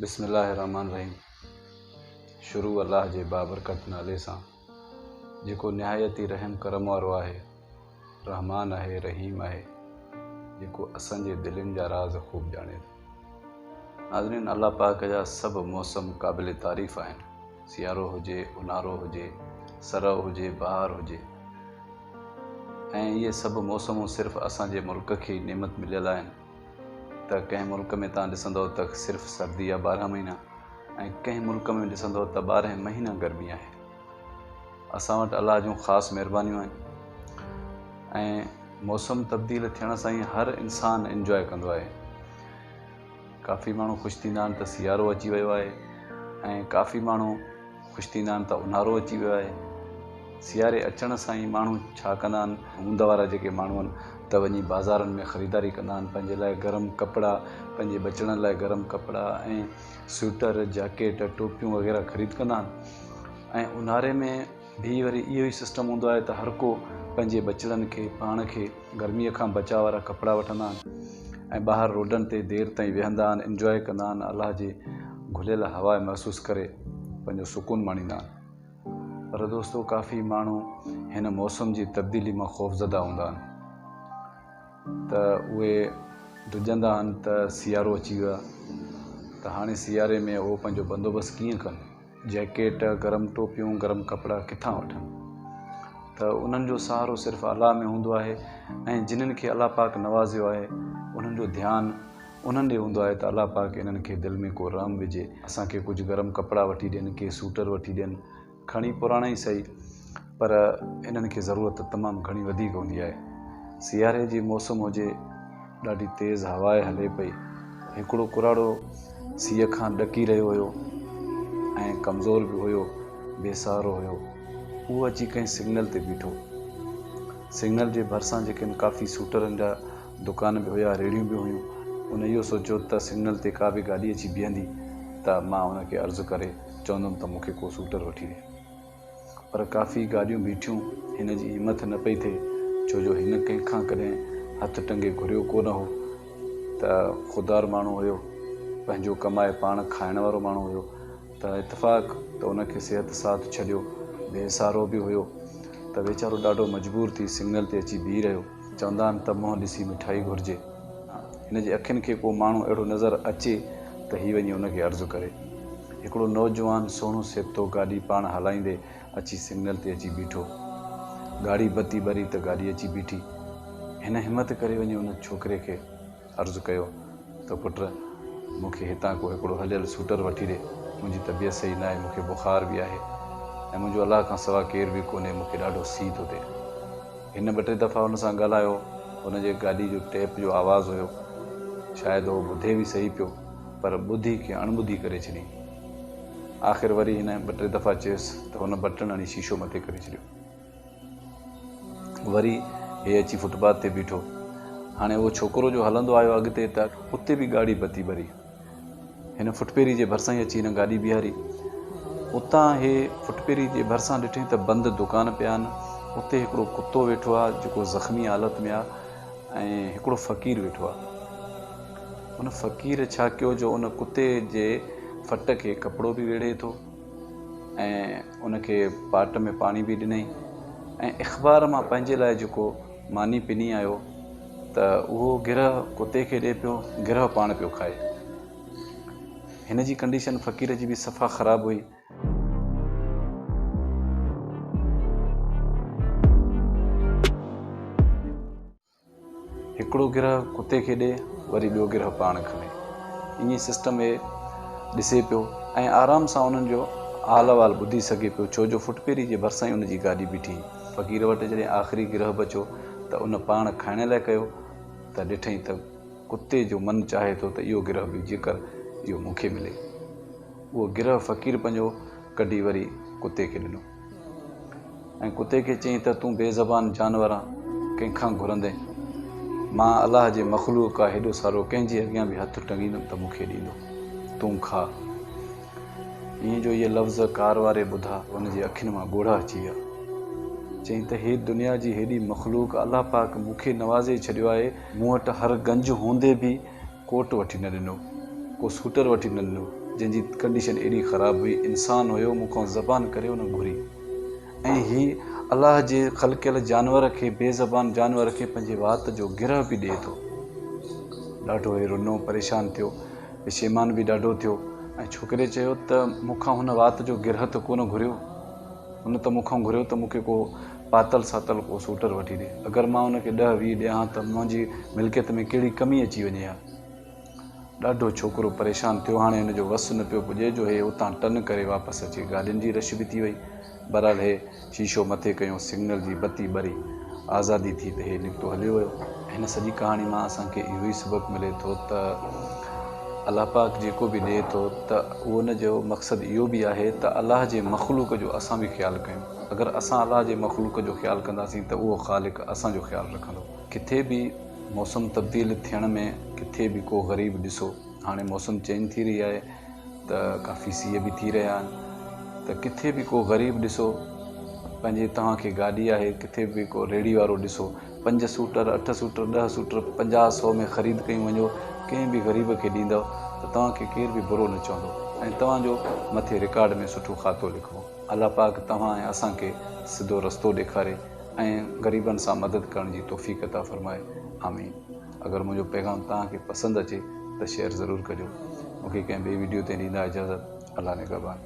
बिस्मिल्लाहिर्रहमानिर्रहीम। शुरू अल्लाह जे बाबरकत नाले सां जेको निहायत ई रहम करम वारो आहे, रहमान आहे, रहीम आहे, जेको असांजे दिलनि जा राज़ ख़ूब ॼाणे थो। नाज़रीन, अल्लाह पाक जा सभु मौसम क़ाबिल तारीफ़ आहिनि। सियारो हुजे, उन्हारो हुजे, सरउ हुजे, बहार हुजे, ऐं इहे सभु मौसमूं सिर्फ़ु असांजे मुल्क खे नेमत मिलियल आहिनि। त कंहिं मुल्क में तव्हां ॾिसंदव त सिर्फ़ु सर्दी या 12 महीना, ऐं कंहिं मुल्क में ॾिसंदव त 12 महीना गर्मी आहे। असां वटि अलाह जूं ख़ासि महिरबानियूं आहिनि, ऐं मौसम तब्दील थियण सां ई हर इंसानु इंजॉय कंदो आहे। काफ़ी माण्हू ख़ुशि थींदा आहिनि त सियारो अची वियो आहे, ऐं काफ़ी माण्हू ख़ुशि थींदा आहिनि त उन्हारो अची वियो आहे। सियारे अचण सां ई माण्हू छा कंदा आहिनि, हूंद वारा जेके माण्हू आहिनि त वञी बाज़ारनि में ख़रीदारी कंदा आहिनि, पंहिंजे लाइ गरम कपिड़ा, पंहिंजे बचड़नि लाइ गरम कपिड़ा ऐं स्वेटर, जैकेट, टोपियूं वग़ैरह ख़रीद कंदा आहिनि। ऐं उन्हारे में भी वरी इहो ई सिस्टम हूंदो आहे त हर को पंहिंजे बचड़नि खे, पाण खे गर्मीअ खां बचाव वारा कपिड़ा वठंदा आहिनि, ऐं ॿाहिरि रोडनि ते देरि ताईं वेहंदा आहिनि, इंजॉय कंदा आहिनि, अलाह जे घुलियल हवा महसूसु करे पंहिंजो सुकून माणींदा आहिनि। पर दोस्तो, काफ़ी माण्हू हिन मौसम जी तब्दीली मां ख़ौफ़ज़दा हूंदा आहिनि, त उहे ॾुजंदा आहिनि त सियारो अची वियो आहे, त हाणे सियारे में उहो पंहिंजो बंदोबस्तु कीअं कनि, जैकेट, गरम टोपियूं, गरम कपिड़ा किथां वठनि। त उन्हनि जो सहारो सिर्फ़ु अलाह में हूंदो आहे, ऐं जिन्हनि खे अलाह पाक नवाज़ियो आहे उन्हनि जो ध्यानु उन्हनि ॾे हूंदो आहे त अलाह पाक इन्हनि खे दिलि में को रहम विझे, असांखे कुझु गरम कपिड़ा वठी ॾियनि, के सूटर वठी ॾियनि, खणी पुराणा ई सही, पर इन्हनि खे ज़रूरत तमामु घणी वधीक हूंदी आहे। सियारे जी मौसम हुजे, ॾाढी तेज़ हवा हले पई, हिकिड़ो कुराड़ो सीउ खां ॾकी रहियो हुयो ऐं कमज़ोर बि हुयो, बेसहारो हुयो, उहो अची कंहिं सिग्नल ते बीठो। सिग्नल जे भरिसां जेके काफ़ी सूटरनि जा दुकान बि हुया, रेड़ियूं बि हुयूं। उन इहो सोचियो त सिग्नल ते का बि गाॾी अची बीहंदी त मां उनखे अर्ज़ु करे चवंदुमि त मूंखे को सूटर वठी ॾे। पर काफ़ी गाॾियूं बीठियूं, हिन जी हिमत न पई थिए, छो जो हिन कंहिंखां कॾहिं हथु टंगे घुरियो कोन हो, त ख़ुददार माण्हू हुयो, पंहिंजो कमाए पाण खाइण वारो माण्हू हुयो, त इतफ़ाक़ त उनखे सिहत साथ छॾियो, बेसहारो बि हुयो, त वीचारो ॾाढो मजबूर थी सिग्नल ते अची बीह रहियो। चवंदा आहिनि त मुंहुं ॾिसी मिठाई घुरिजे। हिन जे अखियुनि खे को माण्हू अहिड़ो नज़र अचे त हीअ वञी उनखे अर्ज़ु करे। हिकिड़ो नौजवान सुहिणो सेप्तो गाॾी पाण हलाईंदे अची सिग्नल ते अची बीठो। गाड़ी बत्ती ॿरी त गाॾी अची बीठी। हिन हिमत करे वञी उन छोकिरे खे अर्ज़ु कयो त पुट, मूंखे हितां को हिकिड़ो हलियल सूटर वठी ॾे, मुंहिंजी तबियत सही न आहे, मूंखे बुख़ार बि आहे, ऐं मुंहिंजो अलाह खां सवाइ केर बि कोन्हे, मूंखे ॾाढो सीउ थो थिए। हिन 2-3 दफ़ा हुन सां ॻाल्हायो, हुनजे गाॾी जो टेप जो आवाज़ु हुयो, शायदि उहो ॿुधे बि सही पियो, पर ॿुधी खे अणॿुधी करे छॾी। आख़िर वरी हिन 2-3 दफ़ा चयुसि त हुन बटण हणी शीशो मथे करे छॾियो। वरी हे अची फुटपाथ ते बीठो। हाणे उहो छोकिरो जो हलंदो आयो अॻिते, त उते बि गाॾी बत्ती ॿरी। हिन फुटपेरी जे भरिसां ई अची हिन गाॾी बीहारी। उतां हे फुटपेरी जे भरिसां ॾिठईं त बंदि दुकान पिया आहिनि, उते हिकिड़ो कुतो वेठो आहे जेको ज़ख़्मी हालत में आहे, ऐं हिकिड़ो फ़क़ीर वेठो आहे। उन फ़क़ीर छा कयो जो उन कुते जे फट खे कपिड़ो बि वेड़े थो, ऐं उनखे पाट में पाणी बि ॾिनई, ऐं अख़बार मां पंहिंजे लाइ जेको मानी पिनी आयो त उहो गिरह कुते खे ॾिए पियो, गिरह पाण पियो खाए। हिन जी कंडीशन फ़क़ीर जी बि सफ़ा ख़राबु हुई। हिकिड़ो गिरह कुते खे ॾिए, वरी ॿियो गिरह पाण खणे, ईअं सिस्टम हे ॾिसे पियो, ऐं आराम सां उन्हनि जो हाल अहिवाल ॿुधी सघे पियो, छो जो फुटपेरी जे भरिसां ई उनजी गाॾी बीठी। फ़क़ीर वटि जॾहिं आख़िरी गिरह बचियो त उन पाण खाइण लाइ कयो, त ॾिठईं त कुते जो मन चाहे थो त इहो गिरह बि जेकर इहो मूंखे मिले। उहो गिरह फ़क़ीर पंहिंजो कढी वरी कुते खे ॾिनो, ऐं कुते खे चयईं त तूं बेज़बान जानवर आहे, कंहिंखां घुरंदे, मां अलाह जे मख़लूक़ आहे, हेॾो सारो कंहिंजे अॻियां बि हथु टंगींदुमि त मूंखे ॾींदो, तूं खा। ईअं जो इहे लफ़्ज़ कार वारे ॿुधा, हुनजे अखियुनि मां ॻोढ़ा अची विया। चयईं त हे दुनिया जी हेॾी मख़लूक़ अलाह पाक मूंखे नवाज़े छॾियो आहे, मूं वटि हर गंज हूंदे बि कोट वठी न ॾिनो, को सूटर वठी न ॾिनो, जंहिंजी कंडीशन एॾी ख़राबु हुई, इंसान हुयो, मूंखां ज़बान करे उन घुरी। ऐं हीअ अलाह जे ख़लक़ियल जानवर खे, बेज़बान जानवर खे पंहिंजे वात जो गिरह बि ॾिए थो। ॾाढो हे रुनो, परेशान थियो, बेशेमान बि ॾाढो थियो। ऐं छोकिरे चयो त मूंखां हुन वात जो गिरह त कोन घुरियो, हुन त मूंखां घुरियो त मूंखे को पातल सातल को सूटर वठी ॾे। अगरि मां हुनखे 10-20 ॾियां त मुंहिंजी मिल्कियत में कहिड़ी कमी अची वञे हा। ॾाढो छोकिरो परेशान थियो। हाणे हिनजो वसु न पियो पुॼे जो हे उतां टन करे वापसि अचे। गाॾियुनि जी रश बि थी वई। बहरहाल हे शीशो मथे कयूं, सिग्नल जी बत्ती ॿरी, आज़ादी थी त हे निकितो हलियो वियो। हिन सॼी कहाणी मां असांखे इहो ई सबक़ु मिले थो त अलाह पाक जेको बि ॾिए थो त उन जो मक़सदु इहो बि आहे त अलाह जे मख़लूक जो असां बि ख़्यालु कयूं। अगरि असां अलाह जे मख़लूक जो ख़्यालु कंदासीं त उहो ख़ालिक़ असांजो ख़्यालु रखंदो। किथे बि मौसम तब्दील थियण में किथे बि को ग़रीब ॾिसो, हाणे मौसम चेंज थी रही आहे त काफ़ी सीउ बि थी रहिया आहिनि, त किथे बि को ग़रीब ॾिसो, पंहिंजे तव्हांखे गाॾी आहे, किथे बि को रेड़ी वारो ॾिसो, 5 सूटर 8 सूटर 10 सूटर 50-100 में ख़रीद कयूं वञो, कंहिं बि ग़रीब खे ॾींदव त तव्हांखे केरु बि बुरो न चवंदो ऐं तव्हांजो मथे रिकॉर्ड में सुठो खातो लिखो। अलाह पाक तव्हां ऐं असांखे सिधो रस्तो ॾेखारे ऐं ग़रीबनि सां मदद करण जी तौफ़ीक़ अता फ़रमाए। आमीन। अगरि मुंहिंजो पैगाम तव्हांखे पसंदि अचे त शेयर ज़रूरु कजो। मूंखे कंहिं ॿिए वीडियो ते ॾींदा इजाज़त। अलाह निगहबान।